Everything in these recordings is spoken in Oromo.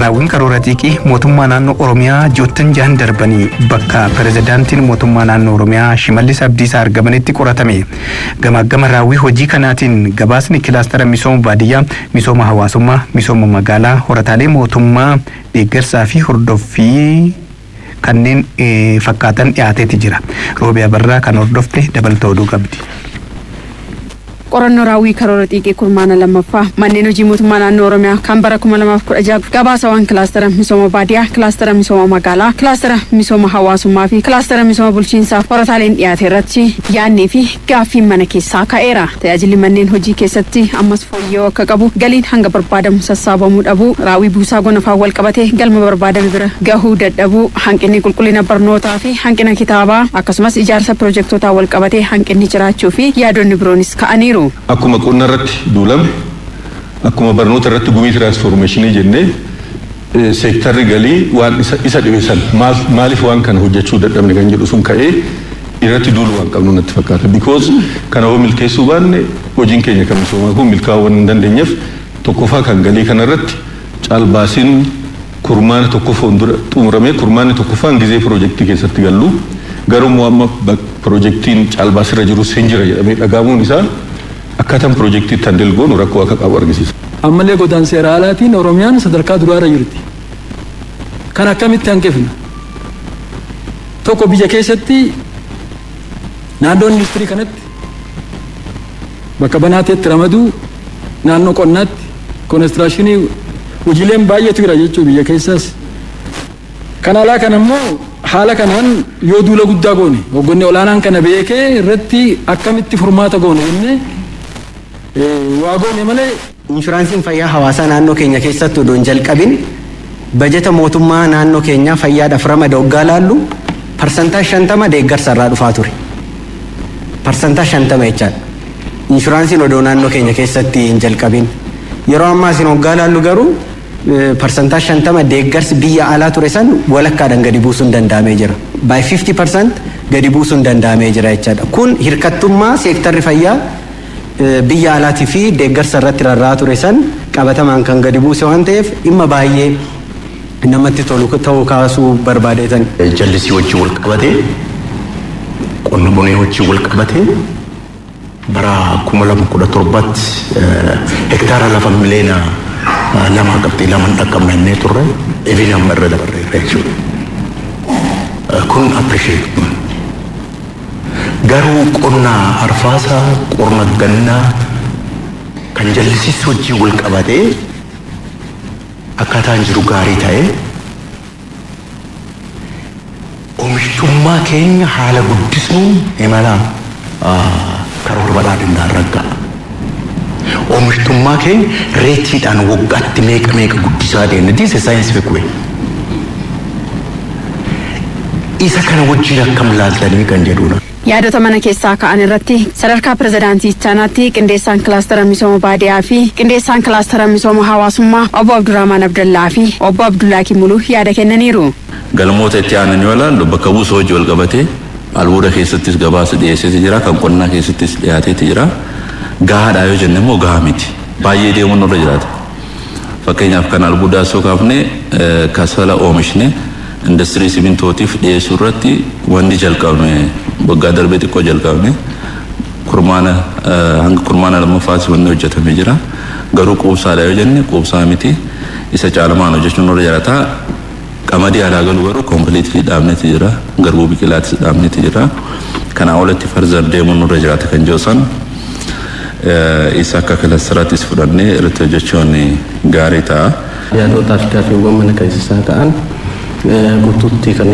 raawwiin karoora xiiqii mootummaa naannoo Oromiyaa joottan jahan darbanii bakka pirezidaantiin mootummaa naannoo Oromiyaa Shimallis Abdiisaa argamanitti qoratame. Gama raawwii hojii kanaatiin gabaasni kilaastara misooma baadiyyaa, misooma hawaasummaa, misooma magaalaa, horataalee mootummaa, deeggarsaa fi hordoffii kanneen fakkaatan dhiyaateeti jira. Roobiyaa Barraa kan hordofte dabalata oduu qabdi. qorannoo raawwii karoora xiiqii kurmaana lammaffaa manneen hojii mootummaa naannoo Oromiyaa kan bara 2016 gabaasawwan kilaastara misooma baadiyyaa, kilaastara misooma magaalaa, kilaastara misooma hawaasummaa fi kilaastara misooma bulchiinsaa horataaleen dhiyaate irratti yaadnii fi gaaffiin mana keessaa ka'eera. Tajaajilli manneen hojii keessatti ammas fooyya'uu akka qabu, galiin hanga barbaadamu sassaabamuu dhabuu, raawwii buusaa gonofaa wal qabatee galma barbaadame bira gahuu dadhabuu, hanqinni qulqullina barnootaa fi hanqina kitaabaa akkasumas ijaarsa piroojektootaa wal qabatee hanqinni jiraachuu fi yaadonni biroonis ka'aniiru. Akkuma qonna irratti duulame, akkuma barnoota irratti gumii tiraansfoormeeshinii jennee seektarri galii waan isa dhibeessan maaliif waan kana hojjechuu dadhabne kan jedhu sun ka'ee irratti duulu waan qabnu natti fakkaata. Because kana hoo milkeessuu baanne hojiin keenya kan misoomaa kun milkaa'uu waan hin dandeenyeef tokkoffaa kan galii kana irratti caalbaasiin kurmaana tokkoffaan dura xumuramee kurmaanni tokkoffaan gizee piroojeektii keessatti gallu garuu amma piroojeektiin caalbaasirra jirus hin jira jedhamee dhagaamuun isaa akkaataan piroojeektii tandil goonu rakkoo akka qabu argisiisa. Ammallee godaan seera alaatiin Oromiyaan sadarkaa duraarra jirti. Kan akkamitti hanqifna? Tokko biyya keessatti naannoo industirii kanatti bakka banaateetti ramaduu naannoo qonnaatti koonistiraashinii hojiileen baay'eetu jira jechuudha biyya keessas. Kan alaa kan ammoo haala kanaan yoo duula guddaa goone hoggonni olaanaan kana beekee irratti akkamitti furmaata goone jennee waa goone malee. Inshuraansiin fayyaa hawaasaa naannoo keenya keessatti odoon jalqabin bajeta mootummaa naannoo keenyaa fayyaadhaaf ramada waggaa laallu parsantaa 50 deeggarsa irraa dhufaa ture. Parsantaa 50 jechaadha. Inshuraansiin odoo naannoo keenya keessatti hin jalqabin. Yeroo ammaa isin waggaa laallu garuu parsantaa 50 deeggarsi biyya alaa ture san walakkaadhaan gadi buusuun danda'amee jira. By 50% gadi buusuun danda'amee jira jechaadha. Kun hirkattummaa seektarri fayyaa biyya alaatii fi deeggarsa irratti rarraa ture san qabatamaan kan gadi buuse waan ta'eef dhimma baay'ee namatti tolu ta'uu kaasuu barbaadeetan. Jallisii wajjin wal qabatee qonna bonee wajjin wal qabatee bara 2017 hektaara lafa miliyoona 2.2 dhaqqabnee turre ebiin amma irra dabarreerra jechuudha. Kun appreciate. Garuu qonna arfaasaa, qonna gannaa kan jallisiis wajjin wal qabatee akkaataan jiru gaarii ta'ee oomishtummaa keenya haala guddisuun imala karoora badhaadhinaan ragga'a. Oomishtummaa keenya reetiidhaan waggaatti meeqa guddisaa deemne. This is scientific way. Isa kana wajjin akkam laaltanii kan jedhudha. Yaadota mana keessaa ka'an irratti sadarkaa pirezidaantii Chaanaatti qindeessaan kilaastara misooma baadiyyaa fi qindeessaan kilaastara misooma hawaasummaa obbo Abdurrahmaan Abdallaa fi obbo Abdullaa Kimuluu yaada kennaniiru. Galmoota itti aanan yoo ilaallu bakka buusoo hojii wal qabatee albuuda keessattis gabaasa dhiyeesseeti jira, kan qonnaa keessattis dhiyaateeti jira. Gahaadhaa yoo jenne immoo gahaa miti. Baay'ee deemuun irra jiraata. Fakkeenyaaf kan albuudaa soo kaafne kasala oomishne industirii simintootiif dhiyeessuu irratti wanni jalqabne waggaa darbee xiqqoo jalqabne kurmaana hanga kurmaana lammaffaas wanni hojjetamee jira. Garuu quubsaadha yoo jenne quubsaa miti. Isa caalamaan hojjechuun irra jiraata. Qamadii alaa galu garuu kompiliitilii dhaabneeti jira. Garbuu biqilaatis dhaabneeti jira. Kanaa olatti farzar deemuun irra jiraata kan jirusan isa akka kilastaraattis fudhannee irratti hojjechuun gaarii ta'a. Yaadota fi gaaffiiwwan mana keessaa ta'an guutuutti kan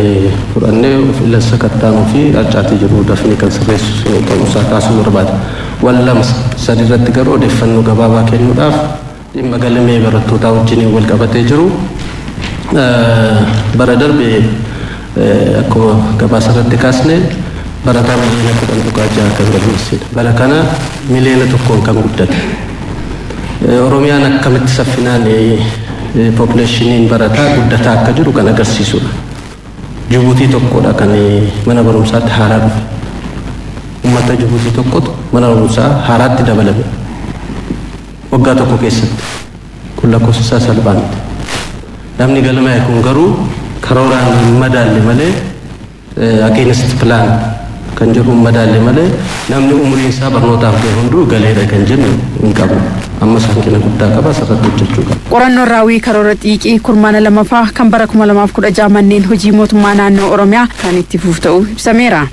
fudhannee ofirra sakattaanuu fi harcaatii jiru dafnee kan sirreessu ta'uusaa kaasuu barbaada. Waan lama sadi irratti garuu odeeffannoo gabaabaa kennuudhaaf dhimma galmee barattootaa wajjin wal qabatee jiru. Bara darbe akkuma gabaasa irratti kaasne barataa miliyoona 10.6 kan galmeessedha. Bara kana miliyoona 1 kan guddate. Oromiyaan akkamitti saffinaan populeshiniin barataa guddataa akka jiru kan agarsiisudha. Jibuutii tokkodha kan mana barumsaatti haaraa dhufe. Uummata Jibuutii tokkotu mana barumsaa haaraatti dabalame. Waggaa tokko keessatti kun lakkoofsa salphaa miti. namni galma kun garuu karooraan madaalle malee against plan kan jedhu madaalle malee namni umriin isaa barnootaaf ga'e hunduu galeera kan jennu hin qabu. Amma sankina guddaa qaba asirratti hojjechuu qaba. Qorannoon raawwii karoora xiiqii kurmaana lamaffaa kan bara 2016 manneen hojii mootummaa naannoo Oromiyaa kan itti fufu ta'uu ibsameera.